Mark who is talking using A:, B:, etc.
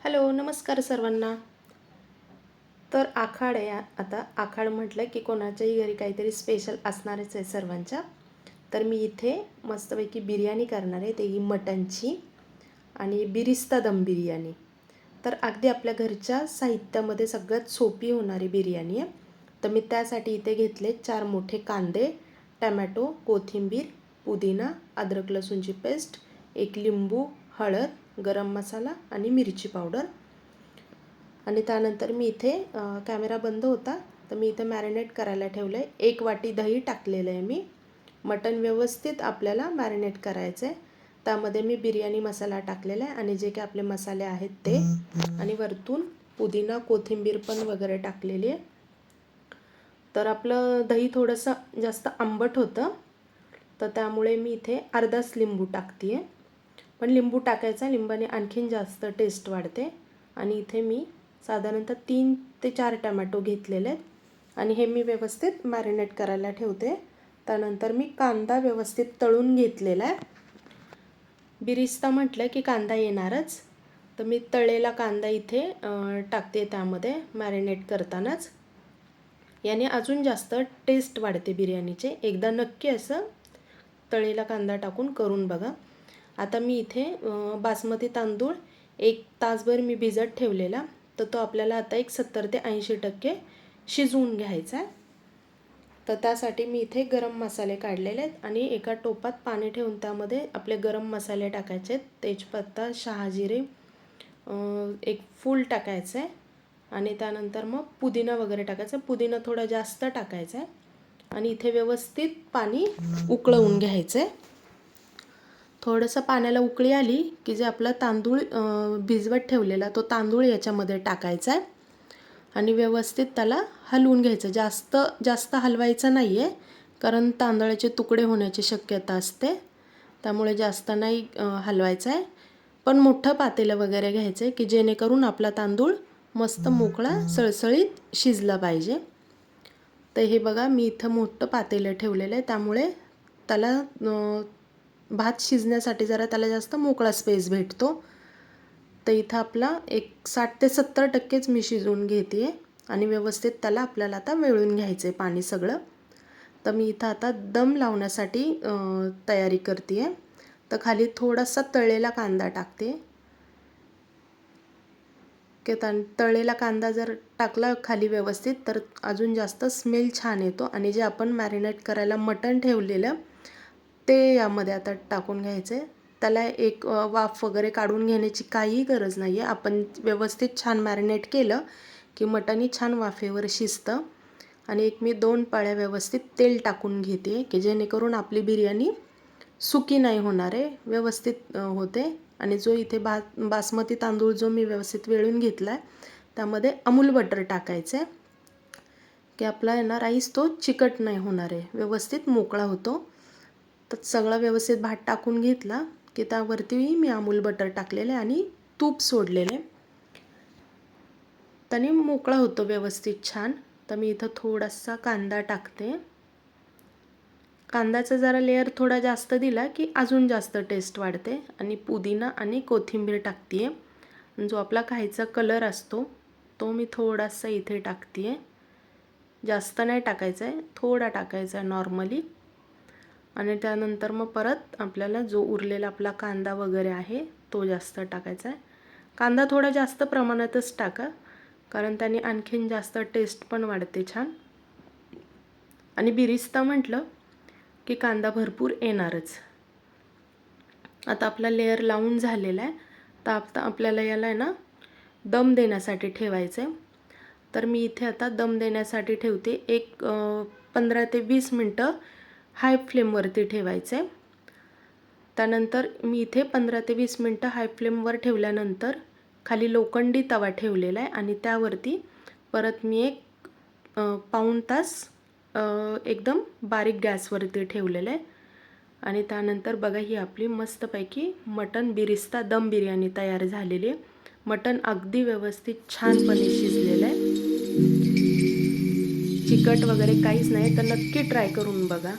A: Hello, नमस्कार सर्वांना. तर आखाड आहे आता. आखाड म्हटलं की कोणाच्याही घरी काहीतरी स्पेशल असणारच आहे सर्वांच्या. तर मी इथे मस्तपैकी बिर्याणी करणार आहे, तेही मटणची आणि बिरिस्ता दम बिर्याणी. तर अगदी आपल्या घरच्या साहित्यामध्ये सगळ्यात सोपी होणारी बिर्याणी आहे. तर मी त्यासाठी इथे घेतले 4 मोठे कांदे, टमॅटो, कोथिंबीर, पुदिना, अद्रक लसूणची पेस्ट, 1 लिंबू, हळद, गरम मसाला आणि मिरची पावडर. आणि त्यानंतर मी इथे कॅमेरा बंद होता तर मी इथे मॅरिनेट करायला ठेवलं आहे. 1 वाटी दही टाकलेलं आहे मी. मटण व्यवस्थित आपल्याला मॅरिनेट करायचं आहे. त्यामध्ये मी बिर्याणी मसाला टाकलेला आहे आणि जे काही आपले मसाले आहेत ते, आणि वरतून पुदिना कोथिंबीर पण वगैरे टाकलेली आहे. तर आपलं दही थोडंसं जास्त आंबट होतं, तर त्यामुळे मी इथे अर्धाच लिंबू टाकते आहे. पण लिंबू टाकायचा, लिंबाने आणखीन जास्त टेस्ट वाढते. आणि इथे मी साधारणतः 3 ते 4 टमॅटो घेतलेले आहेत आणि हे मी व्यवस्थित मॅरिनेट करायला ठेवते. त्यानंतर मी कांदा व्यवस्थित तळून घेतलेला आहे. बिरिस्ता म्हटलं की कांदा येणारच, तर मी तळलेला कांदा इथे टाकते त्यामध्ये मॅरिनेट करतानाच. याने अजून जास्त टेस्ट वाढते बिर्याणीचे. एकदा नक्की असं तळलेला कांदा टाकून करून बघा. आता मी इथे बासमती तांदूळ 1 तासभर मी भिजत ठेवलेला, तर तो आपल्याला आता एक 70 ते 80% शिजवून घ्यायचा आहे. तर त्यासाठी मी इथे गरम मसाले काढलेले आहेत आणि एका टोपात पाणी ठेवून त्यामध्ये आपले गरम मसाले टाकायचे आहेत. तेजपत्ता, शहाजिरे, 1 फूल टाकायचं आहे आणि त्यानंतर मग पुदिना वगैरे टाकायचं. पुदिना थोडा जास्त टाकायचा आहे आणि इथे व्यवस्थित पाणी उकळवून घ्यायचं आहे. थोडंसं पाण्याला उकळी आली की जे आपला तांदूळ भिजवत ठेवलेला तो तांदूळ याच्यामध्ये टाकायचा आहे आणि व्यवस्थित त्याला हलवून घ्यायचं. जास्त हलवायचं नाही आहे, कारण तांदळाचे तुकडे होण्याची शक्यता असते, त्यामुळे जास्त नाही हलवायचं आहे. पण मोठं पातेलं वगैरे घ्यायचं आहे की जेणेकरून आपला तांदूळ मस्त मोकळा सळसळीत शिजला पाहिजे. तर हे बघा, मी इथं मोठं पातेलं ठेवलेलं आहे, त्यामुळे त्याला भात शिजण्यासाठी जरा त्याला जास्त मोकळा स्पेस भेटतो. तर इथं आपला एक 60 ते 70%च मी शिजवून घेते आणि व्यवस्थित त्याला आपल्याला आता वेळून घ्यायचं आहे पाणी सगळं. तर मी इथं आता दम लावण्यासाठी तयारी करते आहे. तर खाली थोडासा तळलेला कांदा टाकते की तळलेला कांदा जर टाकला खाली व्यवस्थित तर अजून जास्त स्मेल छान येतो. आणि जे आपण मॅरिनेट करायला मटण ठेवलेलं ते यामध्ये आता टाकून घ्यायचं आहे. त्याला एक वाफ वगैरे काढून घेण्याची काहीही गरज नाही आहे. आपण व्यवस्थित छान मॅरिनेट केलं की मटणही छान वाफेवर शिजतं. आणि एक मी 2 पळ्या व्यवस्थित तेल टाकून घेते की जेणेकरून आपली बिर्याणी सुकी नाही होणार आहे, व्यवस्थित होते. आणि जो इथे बासमती तांदूळ जो मी व्यवस्थित वेळून घेतला आहे त्यामध्ये अमूल बटर टाकायचं आहे की आपला आहे ना राईस तो चिकट नाही होणार आहे, व्यवस्थित मोकळा होतो. तर सगळा व्यवस्थित भात टाकून घेतला की त्यावरती मी अमूल बटर टाकलेले आणि तूप सोडलेले, त्याने मोकळा होतो व्यवस्थित छान. तर मी इथं थोडासा कांदा टाकते. कांद्याचा जरा लेअर थोडा जास्त दिला की अजून जास्त टेस्ट वाढते. आणि पुदिना आणि कोथिंबीर टाकते आहे. जो आपला खायचा कलर असतो तो मी थोडासा इथे टाकते आहे. जास्त नाही टाकायचा आहे, थोडा टाकायचा आहे नॉर्मली. आणि त्यानंतर मग परत आपल्याला जो उरलेला आपला कांदा वगैरे आहे तो जास्त टाकायचा आहे. कांदा थोडा जास्त प्रमाणातच टाका, कारण त्याने आणखीन जास्त टेस्ट पण वाढते छान. आणि बिरिस्ता म्हटलं की कांदा भरपूर येणारच. आता आपला लेअर लावून झालेला आहे. तर आता आपल्याला याला आहे ना दम देण्यासाठी ठेवायचं आहे. तर मी इथे आता दम देण्यासाठी ठेवते. एक 15 ते 20 मिनटं हाय फ्लेमवरती ठेवायचं आहे. त्यानंतर मी इथे 15 ते 20 मिनटं हाय फ्लेमवर ठेवल्यानंतर खाली लोखंडी तवा ठेवलेला आहे आणि त्यावरती परत मी एक पाऊण तास एकदम बारीक गॅसवरती ठेवलेलं आहे. आणि त्यानंतर बघा, ही आपली मस्तपैकी मटण बिरिस्ता दम बिर्याणी तयार झालेली आहे. मटण अगदी व्यवस्थित छानपणे शिजलेलं आहे, चिकट वगैरे काहीच नाही. तर नक्की ट्राय करून बघा.